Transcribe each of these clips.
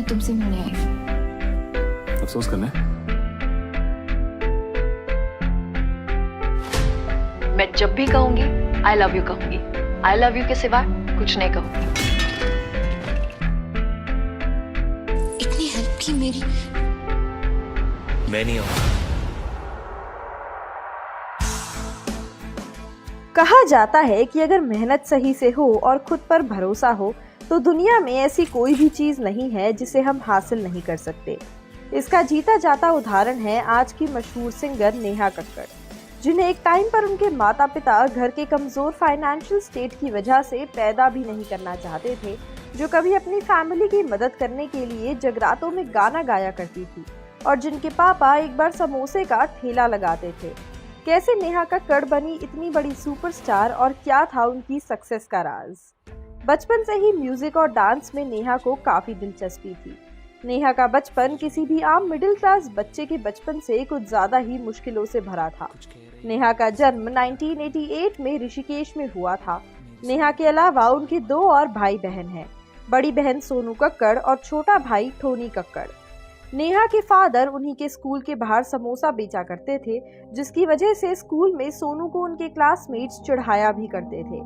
तुमसे मिलने आई हूँ। अफसोस करना है? मैं जब भी कहूंगी आई लव यू कहूंगी, आई लव यू के सिवा कुछ नहीं कहूंगी। इतनी हेल्प की मेरी। मैं नहीं आऊंगा। कहा जाता है कि अगर मेहनत सही से हो और खुद पर भरोसा हो तो दुनिया में ऐसी कोई भी चीज नहीं है जिसे हम हासिल नहीं कर सकते। इसका जीता जाता उदाहरण है आज की मशहूर सिंगर नेहा कक्कड़, जिन्हें एक टाइम पर उनके माता पिता घर के कमजोर फाइनेंशियल स्टेट की वजह से पैदा भी नहीं करना चाहते थे, जो कभी अपनी फैमिली की मदद करने के लिए जगरातों में गाना गाया करती थी और जिनके पापा एक बार समोसे का ठेला लगाते थे। कैसे नेहा कक्कड़ बनी इतनी बड़ी सुपरस्टार और क्या था उनकी सक्सेस का राज? बचपन से ही म्यूजिक और डांस में नेहा को काफी दिलचस्पी थी। नेहा का बचपन किसी भी आम मिडिल क्लास बच्चे के बचपन से कुछ ज्यादा ही मुश्किलों से भरा था। नेहा का जन्म 1988 में ऋषिकेश में हुआ था। नेहा के अलावा उनके 2 और भाई बहन हैं, बड़ी बहन सोनू कक्कड़ और छोटा भाई टोनी कक्कड़। नेहा के फादर उन्हीं के स्कूल के बाहर समोसा बेचा करते थे, जिसकी वजह से स्कूल में सोनू को उनके क्लासमेट्स चिढ़ाया भी करते थे।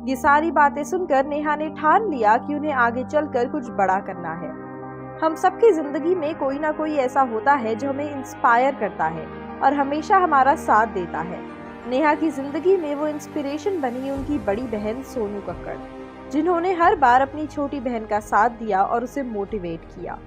ये सारी बातें सुनकर नेहा ने ठान लिया कि उन्हें आगे चलकर कुछ बड़ा करना है। हम सबकी जिंदगी में कोई ना कोई ऐसा होता है जो हमें इंस्पायर करता है और हमेशा हमारा साथ देता है। नेहा की जिंदगी में वो इंस्पिरेशन बनी उनकी बड़ी बहन सोनू कक्कड़, जिन्होंने हर बार अपनी छोटी बहन का साथ दिया और उसे मोटिवेट किया।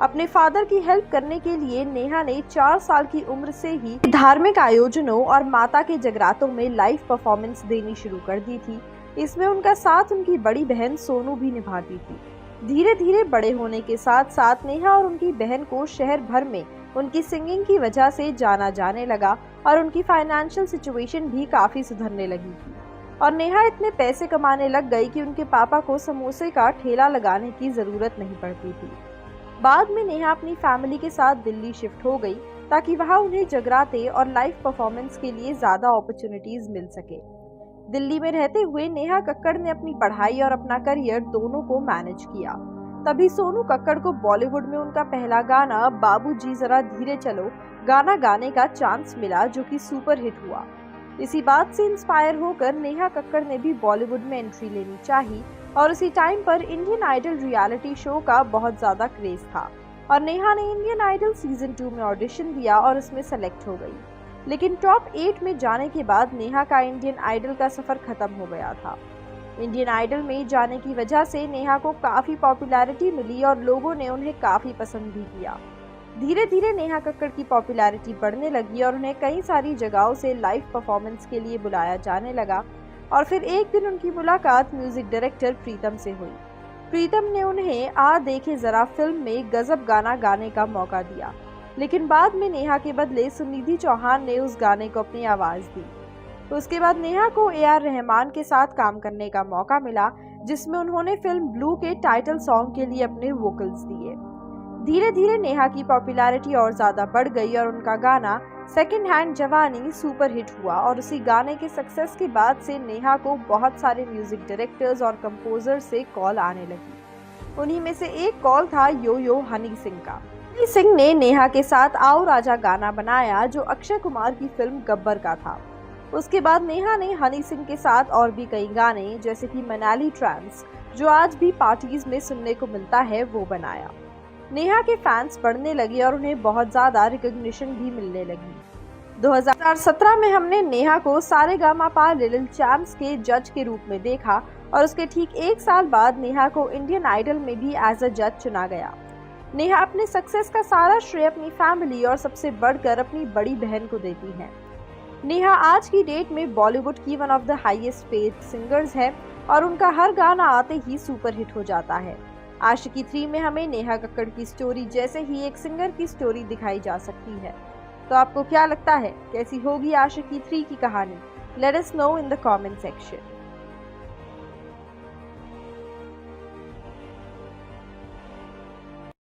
अपने फादर की हेल्प करने के लिए नेहा ने 4 साल की उम्र से ही धार्मिक आयोजनों और माता के जगरातों में लाइव परफॉर्मेंस देनी शुरू कर दी थी। इसमें उनका साथ उनकी बड़ी बहन सोनू भी निभाती थी। धीरे धीरे बड़े होने के साथ साथ नेहा और उनकी बहन को शहर भर में उनकी सिंगिंग की वजह से जाना जाने लगा और उनकी फाइनेंशियल सिचुएशन भी काफी सुधरने लगी थी और नेहा इतने पैसे कमाने लग गई कि उनके पापा को समोसे का ठेला लगाने की जरूरत नहीं पड़ती थी। बाद में नेहा अपनी फैमिली के साथ दिल्ली शिफ्ट हो गई ताकि वहां उन्हें जगराते और लाइव परफॉर्मेंस के लिए ज्यादा अपॉर्चुनिटीज मिल सके। दिल्ली में रहते हुए नेहा कक्कड़ ने अपनी पढ़ाई और अपना करियर दोनों को मैनेज किया। तभी सोनू कक्कड़ को बॉलीवुड में उनका पहला गाना बाबूजी जरा धीरे चलो गाना गाने का चांस मिला, जो कि सुपर हिट हुआ। इसी बात से इंस्पायर होकर नेहा कक्कड़ ने भी बॉलीवुड में एंट्री लेनी चाहिए और उसी टाइम पर इंडियन आइडल रियलिटी शो का बहुत ज्यादा क्रेज था और नेहा ने इंडियन आइडल सीजन 2 में ऑडिशन दिया और उसमें सेलेक्ट हो गई। लेकिन टॉप 8 में जाने के बाद नेहा का इंडियन आइडल का सफर खत्म हो गया था। इंडियन आइडल में जाने की वजह से नेहा को काफी पॉपुलैरिटी मिली और लोगों ने उन्हें काफी पसंद भी किया। धीरे धीरे नेहा कक्कड़ की पॉपुलैरिटी बढ़ने लगी और उन्हें कई सारी जगहों से लाइव परफॉर्मेंस के लिए बुलाया जाने लगा और फिर एक दिन उनकी मुलाकात म्यूजिक डायरेक्टर प्रीतम से हुई। प्रीतम ने उन्हें आ देखे जरा फिल्म में गजब गाना गाने का मौका दिया, लेकिन बाद में नेहा के बदले सुनिधि चौहान ने उस गाने को अपनी आवाज दी। उसके बाद नेहा को AR रहमान के साथ काम करने का मौका मिला, जिसमें उन्होंने फिल्म ब्लू के टाइटल सॉन्ग के लिए अपने वोकल्स दिए। धीरे धीरे नेहा की पॉपुलैरिटी और ज्यादा बढ़ गई और उनका गाना सेकंड हैंड जवानी सुपर हिट हुआ और उसी गाने के सक्सेस के बाद से नेहा को बहुत सारे म्यूजिक डायरेक्टर्स और कंपोजर से कॉल आने लगी। उन्हीं में से एक कॉल था यो यो हनी सिंह का। हनी सिंह ने नेहा के साथ आओ राजा गाना बनाया, जो अक्षय कुमार की फिल्म गब्बर का था। उसके बाद नेहा ने हनी सिंह के साथ और भी कई गाने, जैसे कि मनाली ट्रांस, जो आज भी पार्टीज में सुनने को मिलता है, वो बनाया। नेहा के फैंस बढ़ने लगे और उन्हें बहुत ज्यादा रिकॉग्निशन भी मिलने लगी। 2017 में हमने नेहा को सारेगामापा लिटिल चैम्प्स के जज के रूप में देखा और उसके ठीक 1 साल बाद नेहा को इंडियन आइडल में भी एज अ जज चुना गया। नेहा अपने सक्सेस का सारा श्रेय अपनी फैमिली और सबसे बढ़कर अपनी बड़ी बहन को देती हैं। नेहा आज की डेट में बॉलीवुड की one of the highest paid singers है और उनका हर गाना आते ही सुपर हिट हो जाता है। आशिकी 3 में हमें नेहा कक्कड़ की स्टोरी जैसे ही एक सिंगर की स्टोरी दिखाई जा सकती है। तो आपको क्या लगता है, कैसी होगी आशिकी 3 की कहानी? Let us know in the comment section.